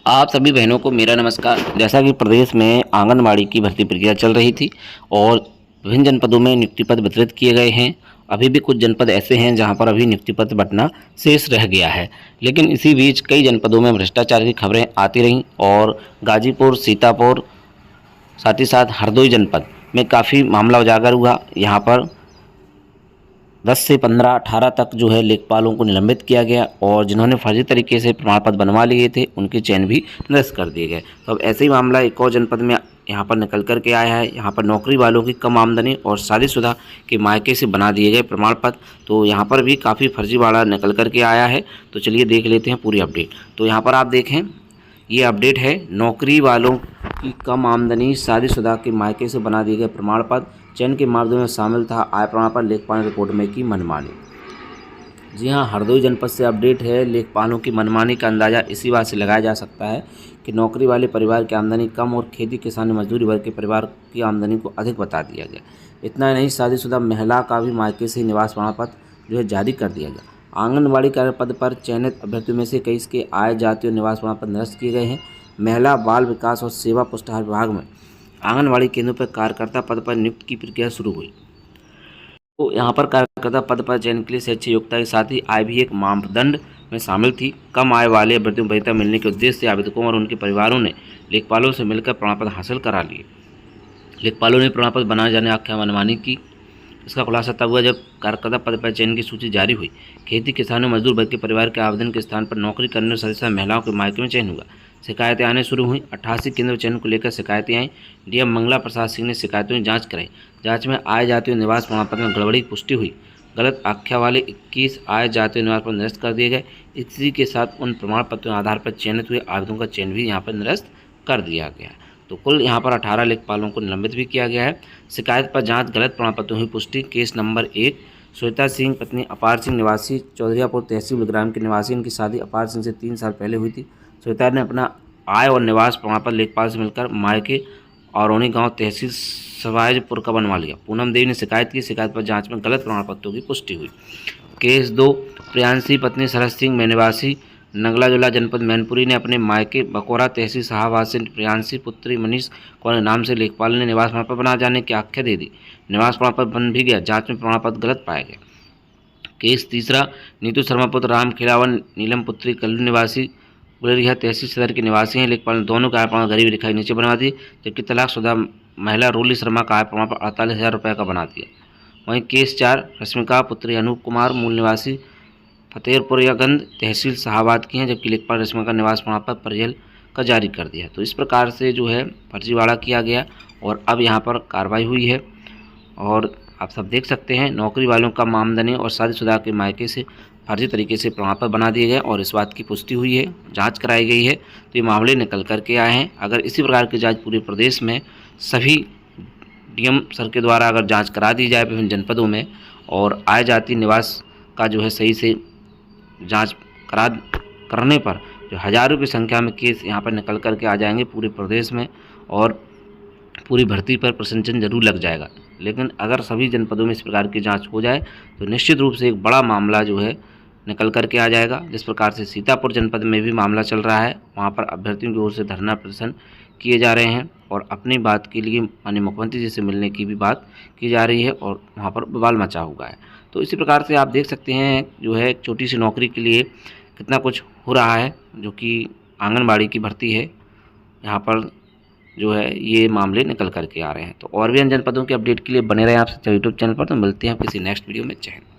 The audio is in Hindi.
आप सभी बहनों को मेरा नमस्कार। जैसा कि प्रदेश में आंगनबाड़ी की भर्ती प्रक्रिया चल रही थी और विभिन्न जनपदों में नियुक्ति पत्र वितरित किए गए हैं। अभी भी कुछ जनपद ऐसे हैं जहां पर अभी नियुक्ति पत्र बंटना शेष रह गया है, लेकिन इसी बीच कई जनपदों में भ्रष्टाचार की खबरें आती रहीं और गाजीपुर, सीतापुर, साथ ही साथ हरदोई जनपद में काफ़ी मामला उजागर हुआ। यहाँ पर 10 से 15, 18 तक जो है लेखपालों को निलंबित किया गया और जिन्होंने फर्जी तरीके से प्रमाण पत्र बनवा लिए थे उनके चयन भी निरस्त कर दिए गए। तो अब ऐसे ही मामला एक और जनपद में यहाँ पर निकल कर के आया है। यहाँ पर नौकरी वालों की कम आमदनी और शादीशुदा के मायके से बना दिए गए प्रमाण पत्र, तो यहाँ पर भी काफ़ी फर्जीवाड़ा निकल कर के आया है। तो चलिए देख लेते हैं पूरी अपडेट। तो यहाँ पर आप देखें, ये अपडेट है, नौकरी वालों की कम आमदनी, शादीशुदा के मायके से बना दिए गए प्रमाण पत्र, चयन के मापदंडों में शामिल था आय प्रमाण पत्र, लेखपाल ने रिपोर्ट में की मनमानी। जी हाँ, हरदोई जनपद से अपडेट है। लेखपालों की मनमानी का अंदाज़ा इसी बात से लगाया जा सकता है कि नौकरी वाले परिवार की आमदनी कम और खेती किसानी मजदूरी वर्ग के परिवार की आमदनी को अधिक बता दिया गया। इतना ही नहीं, शादीशुदा महिला का भी मायके से निवास प्रमाण पत्र जो है जारी कर दिया गया। आंगनबाड़ी कार्य पद पर चयनित अभ्यर्थियों में से कई के आय, जाति और निवास प्रमाण पत्र निरस्त किए गए हैं। महिला, बाल विकास और सेवा पुष्टाहार विभाग में आंगनबाड़ी केंद्रों पर कार्यकर्ता पद पर नियुक्ति की प्रक्रिया शुरू हुई। तो यहाँ पर कार्यकर्ता पद पर चयन के लिए शैक्षिक योग्यता के साथ ही आय भी एक मापदंड में शामिल थी। कम आय वाले अभ्यर्थियों को वरीयता मिलने के उद्देश्य से आवेदकों और उनके परिवारों ने लेखपालों से मिलकर प्रमाण पत्र हासिल करा लिए। लेखपालों ने प्रमाण पत्र बनाए जाने आख्या मनमानी की। इसका खुलासा तब हुआ जब कार्यकर्ता पद पर चयन की सूची जारी हुई। खेती किसानों मजदूर वर्ग के परिवार के आवेदन के स्थान पर नौकरी करने और सदस्य महिलाओं के मायके में चयन हुआ। शिकायतें आने शुरू हुई। 88 केंद्र चयन को लेकर शिकायतें आईं। डीएम मंगला प्रसाद सिंह ने शिकायतों की जांच कराई। जांच में आय, जाति और निवास प्रमाण पत्र में गड़बड़ी की पुष्टि हुई। गलत आख्या वाले 21 आय, जाति और निवास पत्र निरस्त कर दिए गए। इसी के साथ उन प्रमाण पत्रों के आधार पर चयनित हुए आवेदकों का चयन भी यहाँ पर निरस्त कर दिया गया। तो कुल यहाँ पर 18 लेखपालों को निलंबित भी किया गया है। शिकायत पर जांच, गलत प्रमाण पत्रों की पुष्टि। केस नंबर 1, श्वेता सिंह पत्नी अपार सिंह निवासी चौधरीपुर तहसील ग्राम के निवासी। इनकी शादी अपार सिंह से 3 साल पहले हुई थी। श्वेता ने अपना आय और निवास प्रमाण पत्र लेखपाल से मिलकर मायके औरौनी गांव तहसील सवायजपुर का बनवा लिया। पूनम देवी ने शिकायत की। शिकायत पर जांच में गलत प्रमाण पत्रों की पुष्टि हुई। केस 2, प्रियांशी पत्नी शरद सिंह में निवासी नगला जिला जनपद मैनपुरी ने अपने मायके बकोरा तहसील शाहबाद से प्रियांशी पुत्री मनीष कौर के नाम से लेखपाल ने निवास प्रमाण पत्र बना जाने की आख्या दे दी। निवास प्रमाण पत्र बन भी गया। जांच में प्रमाण पत्र गलत पाया गया। केस 3, नीतू शर्मा पुत्र राम खिलावन नीलम पुत्री कल्लू निवासी गुलेरिया तहसील सदर के निवासी हैं। लेखपाल ने दोनों का आय प्रमाण गरीबी रेखा के नीचे बनवा दी, जबकि तलाकशुदा महिला रोली शर्मा का आय प्रमाण 48,000 रुपये का बना दिया। वहीं केस 4, रश्मिका पुत्री अनूप कुमार मूल निवासी फतेहपुरगंज तहसील शाहाबाद की हैं, जबकि लेखपाल रश्मिका का निवास प्रमाण पत्र परियल का जारी कर दिया। तो इस प्रकार से जो है फर्जीवाड़ा किया गया और अब यहाँ पर कार्रवाई हुई है। और आप सब देख सकते हैं, नौकरी वालों का आमदनी और शादीशुदा के मायके से फर्जी तरीके से प्रमाण पत्र बना दिए गए और इस बात की पुष्टि हुई है, जांच कराई गई है। तो ये मामले निकल कर के आए हैं। अगर इसी प्रकार की जांच पूरे प्रदेश में सभी डीएम सर के द्वारा अगर जांच करा दी जाए विभिन्न जनपदों में और आय, जाति, निवास का जो है सही से जांच करने पर जो हज़ारों की संख्या में केस यहाँ पर निकल कर के आ जाएंगे पूरे प्रदेश में और पूरी भर्ती पर प्रश्न चिन्ह जरूर लग जाएगा। लेकिन अगर सभी जनपदों में इस प्रकार की जांच हो जाए तो निश्चित रूप से एक बड़ा मामला जो है निकल कर के आ जाएगा। जिस प्रकार से सीतापुर जनपद में भी मामला चल रहा है, वहाँ पर अभ्यर्थियों की ओर से धरना प्रदर्शन किए जा रहे हैं और अपनी बात के लिए माननीय मुख्यमंत्री जी से मिलने की भी बात की जा रही है और वहाँ पर बवाल मचा हुआ है। तो इसी प्रकार से आप देख सकते हैं जो है एक छोटी सी नौकरी के लिए कितना कुछ हो रहा है, जो कि आंगनबाड़ी की भर्ती है। यहाँ पर जो है ये मामले निकल करके आ रहे हैं। तो और भी अन्य जनपदों के अपडेट के लिए बने रहें आपसे यूट्यूब चैनल पर। तो मिलते हैं किसी नेक्स्ट वीडियो में। जय हिंद।